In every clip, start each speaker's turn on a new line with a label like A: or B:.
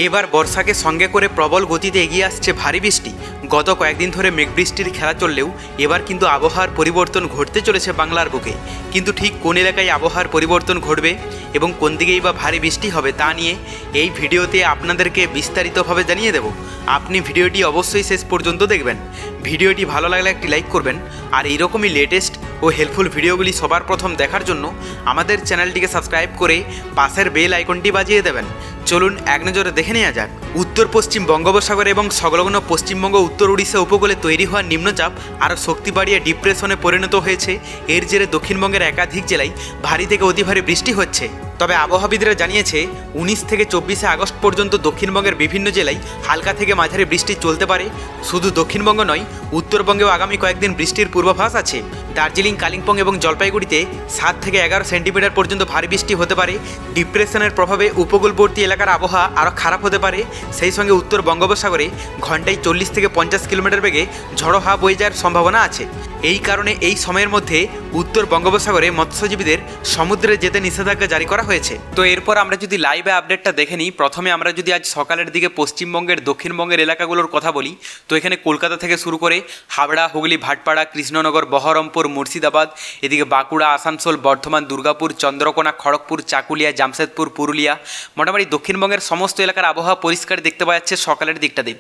A: এবার বর্ষাকে সঙ্গে করে প্রবল গতিতে এগিয়ে আসছে ভারী বৃষ্টি। গত কয়েকদিন ধরে মেঘবৃষ্টির খেলা চললেও এবার কিন্তু আবহাওয়ার পরিবর্তন ঘটতে চলেছে বাংলার বুকে। কিন্তু ঠিক কোন এলাকায় আবহাওয়ার পরিবর্তন ঘটবে এবং কোন দিকেই বা ভারী বৃষ্টি হবে তা নিয়ে এই ভিডিওতে আপনাদেরকে বিস্তারিতভাবে জানিয়ে দেব। আপনি ভিডিওটি অবশ্যই শেষ পর্যন্ত দেখবেন। ভিডিওটি ভালো লাগলে একটি লাইক করবেন, আর এইরকমই লেটেস্ট ও হেল্পফুল ভিডিওগুলি সবার প্রথম দেখার জন্য আমাদের চ্যানেলটিকে সাবস্ক্রাইব করে পাশের বেল আইকনটি বাজিয়ে দেবেন। চলুন এক নজরে দেখে নেওয়া যাক। উত্তর পশ্চিম বঙ্গোপসাগর এবং সংলগ্ন পশ্চিমবঙ্গ উত্তর উড়িষ্যা উপকূলে তৈরি হওয়া নিম্নচাপ আরও শক্তি বাড়িয়ে ডিপ্রেশনে পরিণত হয়েছে। এর জেরে দক্ষিণবঙ্গের একাধিক জেলায় ভারী থেকে অতি ভারী বৃষ্টি হচ্ছে। তবে আবহাওয়াবিদরা জানিয়েছে 19 থেকে 24 আগস্ট পর্যন্ত দক্ষিণবঙ্গের বিভিন্ন জেলায় হালকা থেকে মাঝারি বৃষ্টি চলতে পারে। শুধু দক্ষিণবঙ্গ নয়, উত্তরবঙ্গেও আগামী কয়েকদিন বৃষ্টির পূর্বাভাস আছে। দার্জিলিং, কালিম্পং এবং জলপাইগুড়িতে 7 থেকে 11 সেন্টিমিটার পর্যন্ত ভারী বৃষ্টি হতে পারে। ডিপ্রেশনের প্রভাবে উপকূলবর্তী এলাকার আবহাওয়া আরও খারাপ হতে পারে। সেই সঙ্গে উত্তর বঙ্গোপসাগরে ঘন্টায় 40 থেকে 50 কিলোমিটার বেগে ঝড়ো হাওয়া বয়ে যাওয়ার সম্ভাবনা আছে। এই কারণে এই সময়ের মধ্যে উত্তর বঙ্গোপসাগরে মৎস্যজীবীদের সমুদ্রে যেতে নিষেধাজ্ঞা জারি করা হয়েছে। তো এরপর আমরা যদি লাইভে আপডেটটা দেখে নিই, প্রথমে আমরা যদি আজ সকালের দিকে পশ্চিমবঙ্গের দক্ষিণবঙ্গের এলাকাগুলোর কথা বলি, তো এখানে কলকাতা থেকে শুরু করে হাবড়া, হুগলি, ভাটপাড়া, কৃষ্ণনগর, বহরমপুর, মুর্শিদাবাদ, এদিকে বাঁকুড়া, আসানসোল, বর্ধমান, দুর্গাপুর, চন্দ্রকোনা, খড়গপুর, চাকুলিয়া, জামশেদপুর, পুরুলিয়া, মোটামুটি দক্ষিণবঙ্গের সমস্ত এলাকার আবহাওয়া পরিষ্কার দেখতে পাওয়া যাচ্ছে সকালের দিকটাতে।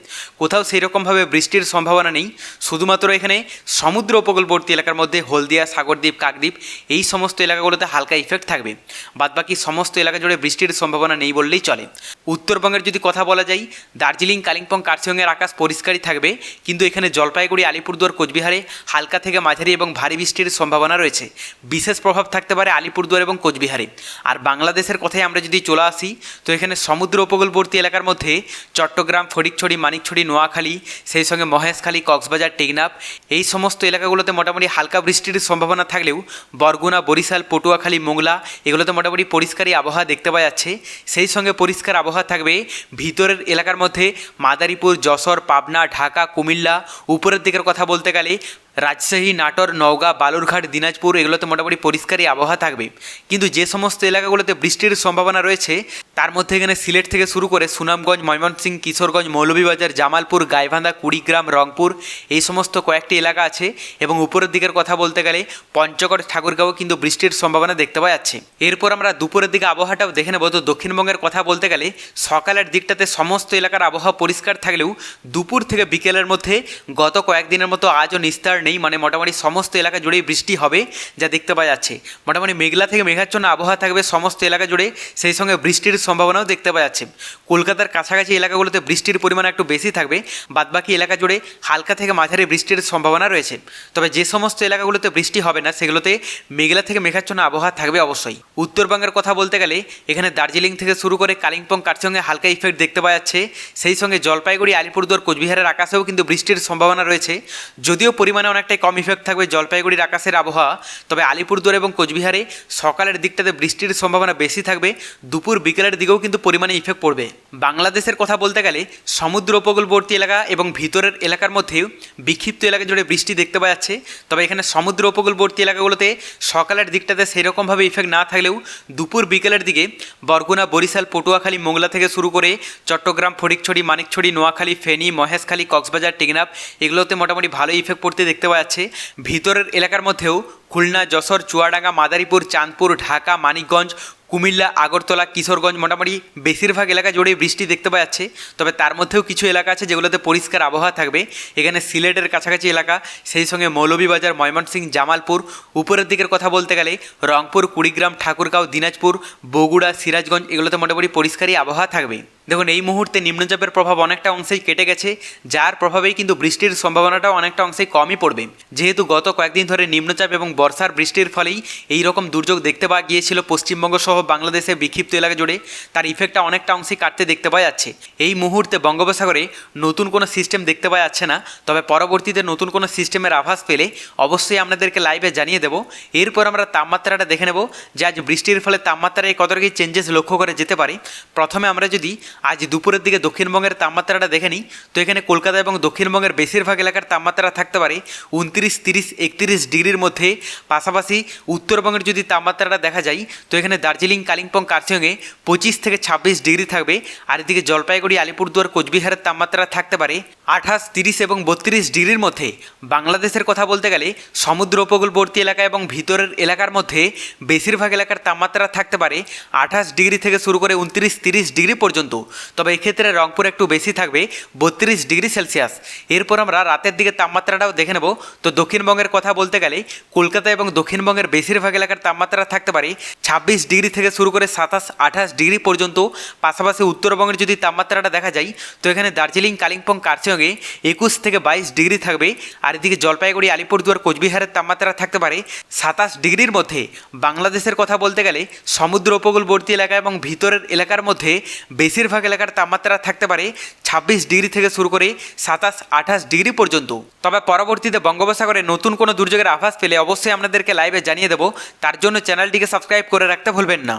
A: কোথাও সেই রকমভাবে বৃষ্টির সম্ভাবনা নেই। শুধুমাত্র এখানে সমুদ্র উপকূলবর্তী এলাকার মধ্যে হলদিয়া, সাগরদ্বীপ, কাকদ্বীপ এই সমস্ত এলাকাগুলোতে হালকা ইফেক্ট থাকবে। বাদবাকি সমস্ত এলাকা জুড়ে বৃষ্টির সম্ভাবনা নেই বললেই চলে। উত্তরবঙ্গের যদি কথা বলা যায়, দার্জিলিং, কালিম্পং, কার্শিয়ংয়ের আকাশ পরিষ্কারই থাকবে, কিন্তু এখানে জলপাইগুড়ি, আলিপুরদুয়ার, কোচবিহারে হালকা থেকে মাঝারি এবং ভারী বৃষ্টির সম্ভাবনা রয়েছে। বিশেষ প্রভাব থাকতে পারে আলিপুরদুয়ার এবং কোচবিহারে। আর বাংলাদেশের কথায় আমরা যদি চলে আসি, তো এখানে সমুদ্র উপকূলবর্তী এলাকার মধ্যে চট্টগ্রাম, ফটিকছড়ি, মানিকছড়ি, নোয়াখালী, সেই সঙ্গে মহেশখালী, কক্সবাজার, টেকনাফ এই সমস্ত এলাকাগুলোতে মোটামুটি হালকা বৃষ্টির সম্ভাবনা থাকলেও বরগুনা, বরিশাল, পটুয়াখালী, মোংলা এগুলোতে মোটামুটি পরিষ্কারই আবহাওয়া দেখতে পাওয়া যাচ্ছে। সেই সঙ্গে পরিষ্কার আবহাওয়া থাকবে ভিতরের এলাকার মধ্যে মাদারীপুর, যশোর, পাবনা, ঢাকা, কুমিল্লা। উপরের দিকের কথা বলতে গেলে রাজশাহী, নাটোর, নওগাঁ, বালুরঘাট, দিনাজপুর এগুলোতে মোটামুটি পরিষ্কারই আবহাওয়া থাকবে। কিন্তু যে সমস্ত এলাকাগুলোতে বৃষ্টির সম্ভাবনা রয়েছে তার মধ্যে এখানে সিলেট থেকে শুরু করে সুনামগঞ্জ, ময়মনসিংহ, কিশোরগঞ্জ, মৌলভীবাজার, জামালপুর, গাইবান্ধা, কুড়িগ্রাম, রংপুর এই সমস্ত কয়েকটি এলাকা আছে। এবং উপরের দিকের কথা বলতে গেলে পঞ্চগড়, ঠাকুরগাঁও কিন্তু বৃষ্টির সম্ভাবনা দেখতে পাওয়া যাচ্ছে। এরপর আমরা দুপুরের দিকে আবহাওয়াটাও দেখে নেব। তো দক্ষিণবঙ্গের কথা বলতে গেলে সকালের দিকটাতে সমস্ত এলাকার আবহাওয়া পরিষ্কার থাকলেও দুপুর থেকে বিকেলের মধ্যে গত কয়েকদিনের মতো আজও নিস্তার নেই। মানে মোটামুটি সমস্ত এলাকা জুড়েই বৃষ্টি হবে যা দেখতে পাওয়া যাচ্ছে। মোটামুটি মেঘলা থেকে মেঘাচ্ছন্ন আবহাওয়া থাকবে সমস্ত এলাকা জুড়ে, সেই সঙ্গে বৃষ্টির সম্ভাবনাও দেখতে পাওয়া যাচ্ছে। কলকাতার কাছাকাছি এলাকাগুলোতে বৃষ্টির পরিমাণ একটু বেশি থাকবে, বাদবাকি এলাকা জুড়ে হালকা থেকে মাঝারি বৃষ্টির সম্ভাবনা রয়েছে। তবে যে সমস্ত এলাকাগুলোতে বৃষ্টি হবে না সেগুলোতে মেঘলা থেকে মেঘাচ্ছন্ন আবহাওয়া থাকবে অবশ্যই। উত্তরবঙ্গের কথা বলতে গেলে এখানে দার্জিলিং থেকে শুরু করে কালিম্পং, কার্শিয়ংয়ে হালকা ইফেক্ট দেখতে পাওয়া যাচ্ছে। সেই সঙ্গে জলপাইগুড়ি, আলিপুরদুয়ার, কোচবিহারের আকাশেও কিন্তু বৃষ্টির সম্ভাবনা রয়েছে, যদিও পরিমাণে অনেকটাই কম ইফেক্ট থাকবে জলপাইগুড়ির আকাশের আবহাওয়া। তবে আলিপুরদুয়ার এবং কোচবিহারে সকালের দিকটাতে বৃষ্টির সম্ভাবনা বেশি থাকবে, দুপুর বিকেলের দিকেও কিন্তু পরিমাণে ইফেক্ট পড়বে। বাংলাদেশের কথা বলতে গেলে সমুদ্র উপকূলবর্তী এলাকা এবং ভিতরের এলাকার মধ্যেও বিক্ষিপ্ত এলাকা জুড়ে বৃষ্টি দেখতে পাওয়া যাচ্ছে। তবে এখানে সমুদ্র উপকূলবর্তী এলাকাগুলোতে সকালের দিকটাতে সেরকমভাবে ইফেক্ট না থাকলেও দুপুর বিকেলের দিকে বরগুনা, বরিশাল, পটুয়াখালী, মোংলা থেকে শুরু করে চট্টগ্রাম, ফটিকছড়ি, মানিকছড়ি, নোয়াখালী, ফেনী, মহেশখালী, কক্সবাজার, টেকনাফ এগুলোতে মোটামুটি ভালো ইফেক্ট পড়তে দেখতে পাওয়া যাচ্ছে। ভিতরের এলাকার মধ্যেও খুলনা, যশোর, চুয়াডাঙ্গা, মাদারীপুর, চাঁদপুর, ঢাকা, মানিকগঞ্জ, কুমিল্লা, আগরতলা, কিশোরগঞ্জ মোটামুটি বেশিরভাগ এলাকা জুড়ে বৃষ্টি দেখতে পাওয়া যাচ্ছে। তবে তার মধ্যেও কিছু এলাকা আছে যেগুলোতে পরিষ্কার আবহাওয়া থাকবে। এখানে সিলেটের কাছাকাছি এলাকা, সেই সঙ্গে মৌলভীবাজার, ময়মনসিংহ, জামালপুর। উপরের দিকের কথা বলতে গেলে রংপুর, কুড়িগ্রাম, ঠাকুরগাঁও, দিনাজপুর, বগুড়া, সিরাজগঞ্জ এগুলোতে মোটামুটি পরিষ্কারই আবহাওয়া থাকবে। দেখুন, এই মুহূর্তে নিম্নচাপের প্রভাব অনেকটা অংশেই কেটে গেছে, যার প্রভাবেই কিন্তু বৃষ্টির সম্ভাবনাটাও অনেকটা অংশেই কমই পড়বে। যেহেতু গত কয়েকদিন ধরে নিম্নচাপ এবং বর্ষার বৃষ্টির ফলেই এই রকম দুর্যোগ দেখতে পাওয়া গিয়েছিল পশ্চিমবঙ্গ সহ বাংলাদেশের বিক্ষিপ্ত এলাকা জুড়ে, তার ইফেক্টটা অনেকটা অংশেই কাটতে দেখতে পাওয়া যাচ্ছে। এই মুহূর্তে বঙ্গোপসাগরে নতুন কোনো সিস্টেম দেখতে পাওয়া যাচ্ছে না, তবে পরবর্তীতে নতুন কোনো সিস্টেমের আভাস পেলে অবশ্যই আপনাদেরকে লাইভে জানিয়ে দেবো। এরপর আমরা তাপমাত্রাটা দেখে নেব যে আজ বৃষ্টির ফলে তাপমাত্রায় কতটা কি চেঞ্জেস লক্ষ্য করে যেতে পারে। প্রথমে আমরা যদি আজ দুপুরের দিকে দক্ষিণবঙ্গের তাপমাত্রাটা দেখে নিই। তো এখানে কলকাতা এবং দক্ষিণবঙ্গের বেশিরভাগ এলাকার তাপমাত্রা থাকতে পারে 29, 30, 31 ডিগ্রির মধ্যে। পাশাপাশি উত্তরবঙ্গের যদি তাপমাত্রাটা দেখা যায় তো এখানে দার্জিলিং, কালিম্পং, কার্শিয়ংয়ে 25 থেকে 26 ডিগ্রি থাকবে। আর এদিকে জলপাইগুড়ি, আলিপুরদুয়ার, কোচবিহারের তাপমাত্রা থাকতে পারে 28, 30 এবং 32 ডিগ্রির মধ্যে। বাংলাদেশের কথা বলতে গেলে সমুদ্র উপকূলবর্তী এলাকা এবং ভিতরের এলাকার মধ্যে বেশিরভাগ এলাকার তাপমাত্রা থাকতে পারে 28 ডিগ্রি থেকে শুরু করে 29, 30 ডিগ্রি পর্যন্ত। তবে এক্ষেত্রে রংপুর একটু বেশি থাকবে 32 ডিগ্রি সেলসিয়াস। এরপর আমরা রাতের দিকে তাপমাত্রাটাও দেখে নেব। তো দক্ষিণবঙ্গের কথা বলতে গেলে কলকাতা এবং দক্ষিণবঙ্গের বেশিরভাগ এলাকার তাপমাত্রা থাকতে পারে 26 ডিগ্রি থেকে শুরু করে 27, 28 ডিগ্রি পর্যন্ত। পাশাপাশি উত্তরবঙ্গের যদি তাপমাত্রাটা দেখা যায় তো এখানে দার্জিলিং, কালিম্পং, কার্শিয়ংয়ে 21 থেকে 22 ডিগ্রি থাকবে। আর এদিকে জলপাইগুড়ি, আলিপুরদুয়ার, কোচবিহারের তাপমাত্রা থাকতে পারে 27 ডিগ্রির মধ্যে। বাংলাদেশের কথা বলতে গেলে সমুদ্র উপকূলবর্তী এলাকা এবং ভিতরের এলাকার মধ্যে বেশিরভাগ এলাকার তাপমাত্রা থাকতে পারে 26 ডিগ্রি থেকে শুরু করে 27, 28 ডিগ্রি পর্যন্ত। তবে পরবর্তীতে বঙ্গোপসাগরে নতুন কোনো দুর্যোগের আভাস পেলে অবশ্যই আপনাদেরকে লাইভে জানিয়ে দেবো। তার জন্য চ্যানেলটিকে সাবস্ক্রাইব করে রাখতে ভুলবেন না।